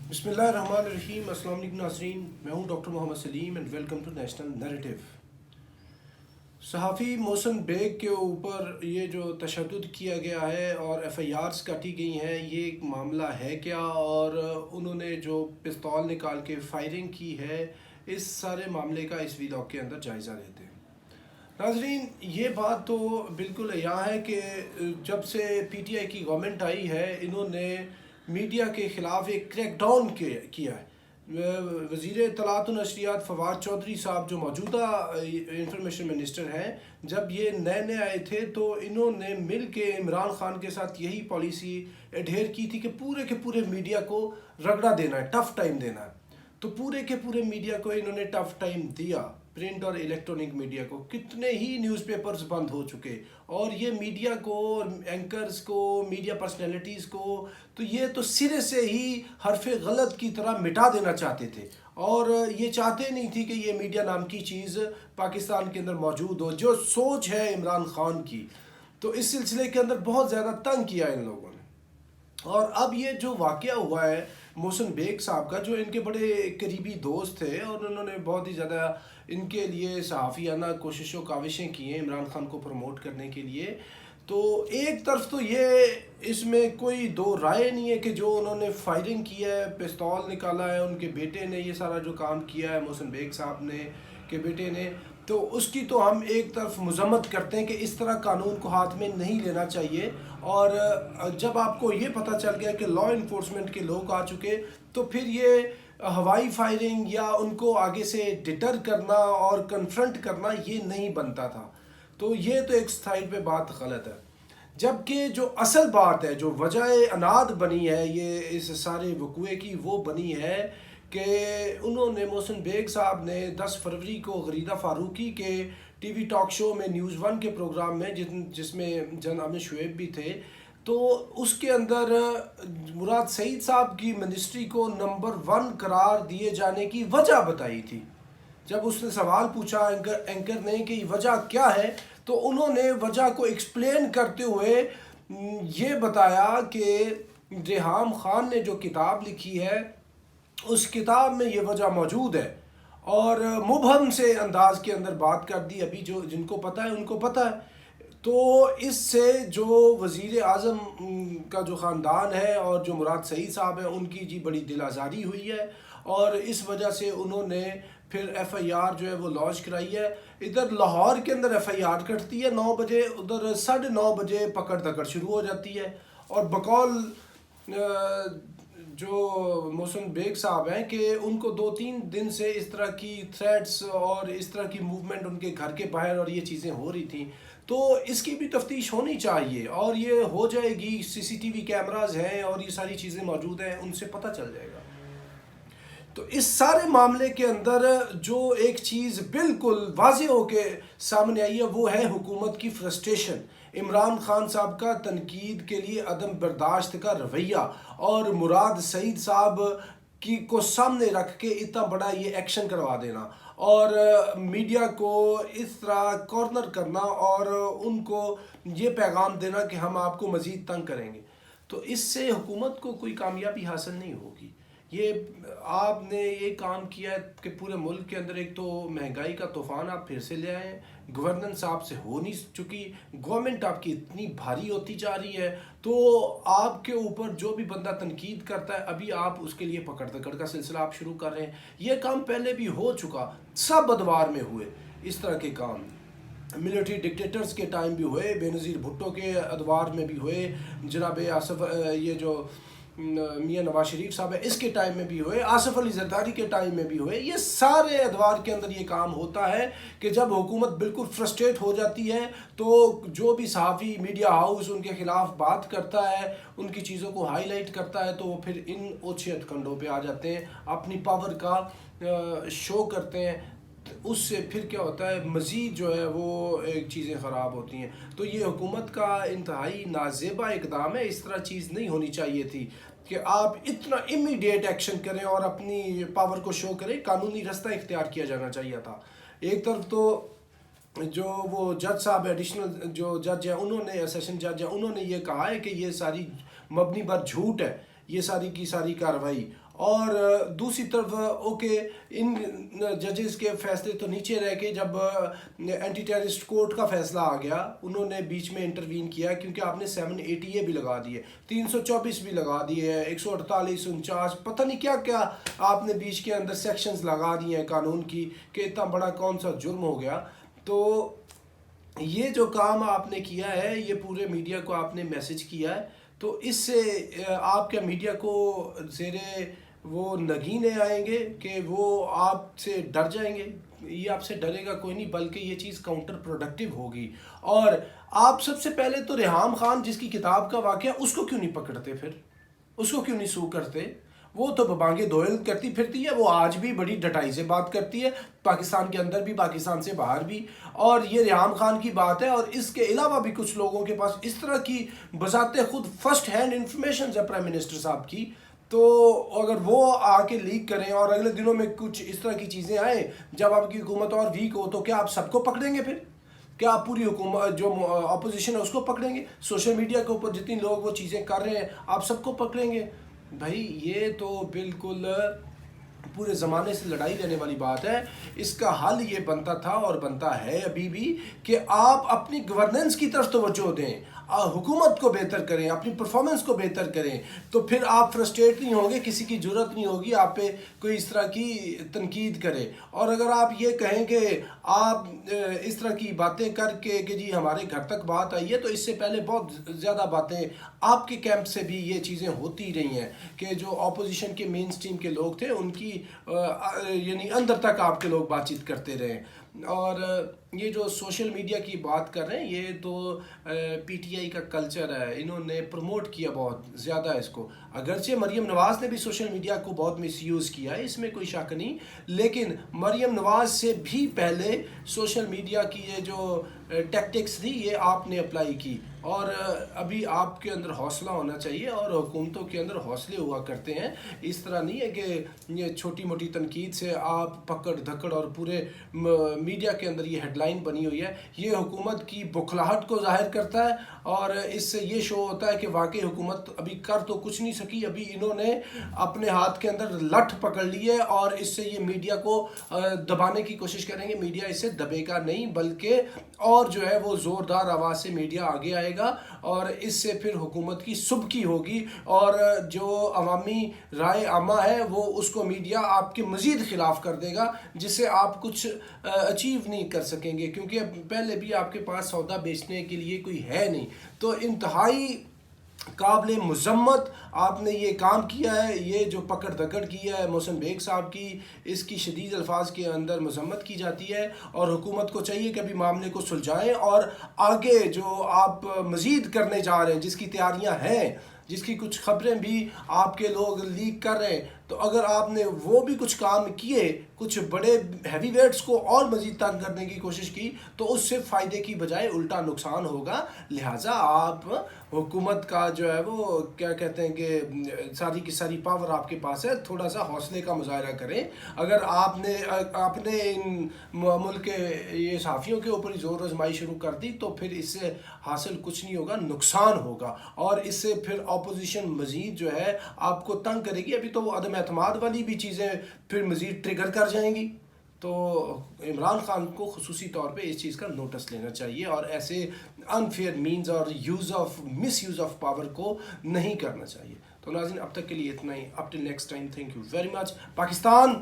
بسم اللہ الرحمن الرحیم۔ السلام علیکم ناظرین، میں ہوں doctor Muhammad Saleem and welcome to national narrative. صحافی محسن بیگ کے اوپر یہ جو تشدد کیا گیا ہے اور ایف آئی آرز کاٹی گئی ہیں، یہ ایک معاملہ ہے کیا؟ اور انہوں نے جو پستول نکال کے فائرنگ کی ہے، اس سارے معاملے کا اس ویلاگ کے اندر جائزہ لیتے ہیں۔ ناظرین، یہ بات تو بالکل عیاں ہے کہ جب سے پی ٹی آئی کی گورنمنٹ آئی ہے، انہوں نے میڈیا کے خلاف ایک کریک ڈاؤن کیا ہے۔ وزیر اطلاعات و نشریات فواد چودھری صاحب جو موجودہ انفارمیشن منسٹر ہیں، جب یہ نئے آئے تھے تو انہوں نے مل کے عمران خان کے ساتھ یہی پالیسی ایڈہیر کی تھی کہ پورے کے پورے میڈیا کو رگڑا دینا ہے، ٹف ٹائم دینا ہے۔ تو پورے کے پورے میڈیا کو انہوں نے ٹف ٹائم دیا، پرنٹ اور الیکٹرونک میڈیا کو۔ کتنے ہی نیوز پیپرز بند ہو چکے، اور یہ میڈیا کو، اینکرز کو، میڈیا پرسنالٹیز کو تو یہ تو سرے سے ہی حرف غلط کی طرح مٹا دینا چاہتے تھے، اور یہ چاہتے نہیں تھی کہ یہ میڈیا نام کی چیز پاکستان کے اندر موجود ہو۔ جو سوچ ہے عمران خان کی، تو اس سلسلے کے اندر بہت زیادہ تنگ کیا ان لوگوں نے۔ اور اب یہ جو واقعہ ہوا ہے محسن بیگ صاحب کا، جو ان کے بڑے قریبی دوست تھے، اور انہوں نے بہت ہی زیادہ ان کے لیے صحافیانہ کوشش و کاوشیں کی ہیں عمران خان کو پروموٹ کرنے کے لیے، تو ایک طرف تو یہ اس میں کوئی دو رائے نہیں ہے کہ جو انہوں نے فائرنگ کی ہے، پستول نکالا ہے، ان کے بیٹے نے یہ سارا جو کام کیا ہے محسن بیگ صاحب نے کے بیٹے نے، تو اس کی تو ہم ایک طرف مذمت کرتے ہیں کہ اس طرح قانون کو ہاتھ میں نہیں لینا چاہیے۔ اور جب آپ کو یہ پتہ چل گیا کہ لا انفورسمنٹ کے لوگ آ چکے، تو پھر یہ ہوائی فائرنگ یا ان کو آگے سے ڈٹر کرنا اور کنفرنٹ کرنا یہ نہیں بنتا تھا۔ تو یہ تو ایک سائڈ پہ بات غلط ہے، جبکہ جو اصل بات ہے، جو وجہ اناد بنی ہے یہ اس سارے وقوعے کی، وہ بنی ہے کہ انہوں نے محسن بیگ صاحب نے 10 فروری کو غریدہ فاروقی کے ٹی وی ٹاک شو میں نیوز 1 کے پروگرام میں، جس میں جناب امن شعیب بھی تھے، تو اس کے اندر مراد سعید صاحب کی منسٹری کو نمبر 1 قرار دیے جانے کی وجہ بتائی تھی۔ جب اس نے سوال پوچھا اینکر نے کہ وجہ کیا ہے، تو انہوں نے وجہ کو ایکسپلین کرتے ہوئے یہ بتایا کہ ریحام خان نے جو کتاب لکھی ہے، اس کتاب میں یہ وجہ موجود ہے، اور مبہم سے انداز کے اندر بات کر دی۔ ابھی جو جن کو پتہ ہے ان کو پتہ ہے۔ تو اس سے جو وزیر اعظم کا جو خاندان ہے اور جو مراد سعید صاحب ہیں، ان کی جی بڑی دل آزاری ہوئی ہے، اور اس وجہ سے انہوں نے پھر ایف آئی آر جو ہے وہ لانچ کرائی ہے۔ ادھر لاہور کے اندر ایف آئی آر کٹتی ہے 9 بجے، ادھر 9:30 بجے پکڑ دکڑ شروع ہو جاتی ہے، اور بقول جو محسن بیگ صاحب ہیں کہ ان کو 2-3 دن سے اس طرح کی تھریٹس اور اس طرح کی موومنٹ ان کے گھر کے باہر اور یہ چیزیں ہو رہی تھیں، تو اس کی بھی تفتیش ہونی چاہیے، اور یہ ہو جائے گی۔ سی سی ٹی وی کیمراز ہیں اور یہ ساری چیزیں موجود ہیں، ان سے پتہ چل جائے گا۔ تو اس سارے معاملے کے اندر جو ایک چیز بالکل واضح ہو کے سامنے آئی ہے، وہ ہے حکومت کی فرسٹریشن، عمران خان صاحب کا تنقید کے لیے عدم برداشت کا رویہ، اور مراد سعید صاحب کو سامنے رکھ کے اتنا بڑا یہ ایکشن کروا دینا، اور میڈیا کو اس طرح کارنر کرنا، اور ان کو یہ پیغام دینا کہ ہم آپ کو مزید تنگ کریں گے۔ تو اس سے حکومت کو کوئی کامیابی حاصل نہیں ہوگی۔ یہ آپ نے یہ کام کیا ہے کہ پورے ملک کے اندر ایک تو مہنگائی کا طوفان آپ پھر سے لے آئے ہیں، گورننس آپ سے ہو نہیں چکی، گورنمنٹ آپ کی اتنی بھاری ہوتی جا رہی ہے، تو آپ کے اوپر جو بھی بندہ تنقید کرتا ہے، ابھی آپ اس کے لیے پکڑ دکڑ کا سلسلہ آپ شروع کر رہے ہیں۔ یہ کام پہلے بھی ہو چکا، سب ادوار میں ہوئے اس طرح کے کام، ملٹری ڈکٹیٹرز کے ٹائم بھی ہوئے، بے نظیر بھٹو کے ادوار میں بھی ہوئے، جناب آصف یہ جو میاں نواز شریف صاحب ہے اس کے ٹائم میں بھی ہوئے، آصف علی زرداری کے ٹائم میں بھی ہوئے۔ یہ سارے ادوار کے اندر یہ کام ہوتا ہے کہ جب حکومت بالکل فرسٹریٹ ہو جاتی ہے، تو جو بھی صحافی میڈیا ہاؤس ان کے خلاف بات کرتا ہے، ان کی چیزوں کو ہائی لائٹ کرتا ہے، تو وہ پھر ان اوچھے ہتھکنڈوں پہ آ جاتے ہیں، اپنی پاور کا شو کرتے ہیں۔ اس سے پھر کیا ہوتا ہے، مزید جو ہے وہ ایک چیزیں خراب ہوتی ہیں۔ تو یہ حکومت کا انتہائی نازیبا اقدام ہے، اس طرح چیز نہیں ہونی چاہیے تھی کہ آپ اتنا امیڈیٹ ایکشن کریں اور اپنی پاور کو شو کریں۔ قانونی رستہ اختیار کیا جانا چاہیے تھا۔ ایک طرف تو جو وہ جج صاحب ایڈیشنل جو جج ہیں، انہوں نے سیشن جج ہیں، انہوں نے یہ کہا ہے کہ یہ ساری مبنی بر جھوٹ ہے، یہ ساری کی ساری کارروائی. اور دوسری طرف اوکے ان ججز کے فیصلے تو نیچے رہ کے جب اینٹی ٹیررسٹ کورٹ کا فیصلہ آ گیا انہوں نے بیچ میں انٹروین کیا, کیونکہ آپ نے 780A بھی لگا دیے, 324 بھی لگا دیے, 148 49 پتہ نہیں کیا کیا آپ نے بیچ کے اندر سیکشنز لگا دیے ہیں قانون کی کہ اتنا بڑا کون سا جرم ہو گیا. تو یہ جو کام آپ نے کیا ہے یہ پورے میڈیا کو آپ نے میسج کیا ہے, تو اس سے آپ کیا میڈیا کو زیرے وہ نگینے آئیں گے کہ وہ آپ سے ڈر جائیں گے؟ یہ آپ سے ڈرے گا کوئی نہیں, بلکہ یہ چیز کاؤنٹر پروڈکٹیو ہوگی. اور آپ سب سے پہلے تو ریحام خان جس کی کتاب کا واقعہ, اس کو کیوں نہیں پکڑتے, پھر اس کو کیوں نہیں سو کرتے؟ وہ تو ببانگے دوئل کرتی پھرتی ہے, وہ آج بھی بڑی ڈٹائی سے بات کرتی ہے, پاکستان کے اندر بھی پاکستان سے باہر بھی. اور یہ ریحام خان کی بات ہے, اور اس کے علاوہ بھی کچھ لوگوں کے پاس اس طرح کی بذات خود فرسٹ ہینڈ انفارمیشن ہے پرائم منسٹر صاحب کی, تو اگر وہ آ کے لیک کریں اور اگلے دنوں میں کچھ اس طرح کی چیزیں آئیں جب آپ کی حکومت اور ویک ہو, تو کیا آپ سب کو پکڑیں گے؟ پھر کیا آپ پوری حکومت جو اپوزیشن ہے اس کو پکڑیں گے؟ سوشل میڈیا کے اوپر جتنی لوگ وہ چیزیں کر رہے ہیں آپ سب کو پکڑیں گے؟ بھائی یہ تو بالکل پورے زمانے سے لڑائی لینے والی بات ہے. اس کا حل یہ بنتا تھا اور بنتا ہے ابھی بھی کہ آپ اپنی گورننس کی طرف توجہ دیں, حکومت کو بہتر کریں, اپنی پرفارمنس کو بہتر کریں, تو پھر آپ فرسٹریٹ نہیں ہوں گے, کسی کی جرت نہیں ہوگی آپ پہ کوئی اس طرح کی تنقید کرے. اور اگر آپ یہ کہیں کہ آپ اس طرح کی باتیں کر کے کہ جی ہمارے گھر تک بات آئی ہے, تو اس سے پہلے بہت زیادہ باتیں آپ کے کیمپ سے بھی یہ چیزیں ہوتی رہی ہیں کہ جو اپوزیشن کے مین سٹریم کے لوگ تھے ان کی یعنی اندر تک آپ کے لوگ بات چیت کرتے رہے. اور یہ جو سوشل میڈیا کی بات کر رہے ہیں یہ تو پی ٹی آئی کا کلچر ہے, انہوں نے پروموٹ کیا بہت زیادہ اس کو. اگرچہ مریم نواز نے بھی سوشل میڈیا کو بہت مس یوز کیا ہے, اس میں کوئی شک نہیں, لیکن مریم نواز سے بھی پہلے سوشل میڈیا کی یہ جو ٹیکٹکس تھی یہ آپ نے اپلائی کی. اور ابھی آپ کے اندر حوصلہ ہونا چاہیے, اور حکومتوں کے اندر حوصلے ہوا کرتے ہیں. اس طرح نہیں ہے کہ یہ چھوٹی موٹی تنقید سے آپ پکڑ دھکڑ, اور پورے میڈیا کے اندر یہ ہیڈ لائن بنی ہوئی ہے, یہ حکومت کی بخلاہٹ کو ظاہر کرتا ہے. اور اس سے یہ شو ہوتا ہے کہ واقعی حکومت ابھی کر تو کچھ نہیں سکی, ابھی انہوں نے اپنے ہاتھ کے اندر لٹھ پکڑ لی ہے, اور اس سے یہ میڈیا کو دبانے کی کوشش کریں گے. میڈیا اس سے دبے گا نہیں, بلکہ اور جو ہے وہ زوردار آواز سے میڈیا آگے آئے گا, اور اس سے پھر حکومت کی سبکی ہوگی, اور جو عوامی رائے عامہ ہے وہ اس کو میڈیا آپ کے مزید خلاف کر دے گا, جس سے آپ کچھ اچیو نہیں کر سکیں گے, کیونکہ پہلے بھی آپ کے پاس سودا بیچنے کے لیے کوئی ہے نہیں. تو انتہائی قابل مذمت آپ نے یہ کام کیا ہے. یہ جو پکڑ دھکڑ کی ہے محسن بیگ صاحب کی, اس کی شدید الفاظ کے اندر مذمت کی جاتی ہے, اور حکومت کو چاہیے کہ ابھی معاملے کو سلجھائیں, اور آگے جو آپ مزید کرنے جا رہے ہیں جس کی تیاریاں ہیں, جس کی کچھ خبریں بھی آپ کے لوگ لیک کر رہے ہیں, تو اگر آپ نے وہ بھی کچھ کام کیے, کچھ بڑے ہیوی ویٹس کو اور مزید تنگ کرنے کی کوشش کی, تو اس سے فائدے کی بجائے الٹا نقصان ہوگا. لہٰذا آپ حکومت کا جو ہے وہ کیا کہتے ہیں کہ ساری کی ساری پاور آپ کے پاس ہے, تھوڑا سا حوصلے کا مظاہرہ کریں. اگر آپ نے اپنے ان ملک کے یہ صحافیوں کے اوپر ہی زور آزمائی شروع کر دی, تو پھر اس سے حاصل کچھ نہیں ہوگا, نقصان ہوگا, اور اس سے پھر اپوزیشن مزید جو ہے آپ کو تنگ کرے گی. ابھی تو وہ عدم اعتماد والی بھی چیزیں پھر مزید ٹریگر کر جائیں گی. تو عمران خان کو خصوصی طور پہ اس چیز کا نوٹس لینا چاہیے, اور ایسے انفیئر مینز اور مس یوز آف پاور کو نہیں کرنا چاہیے. تو ناظرین اب تک کے لیے اتنا ہی. Up till next time, thank you very much. Pakistan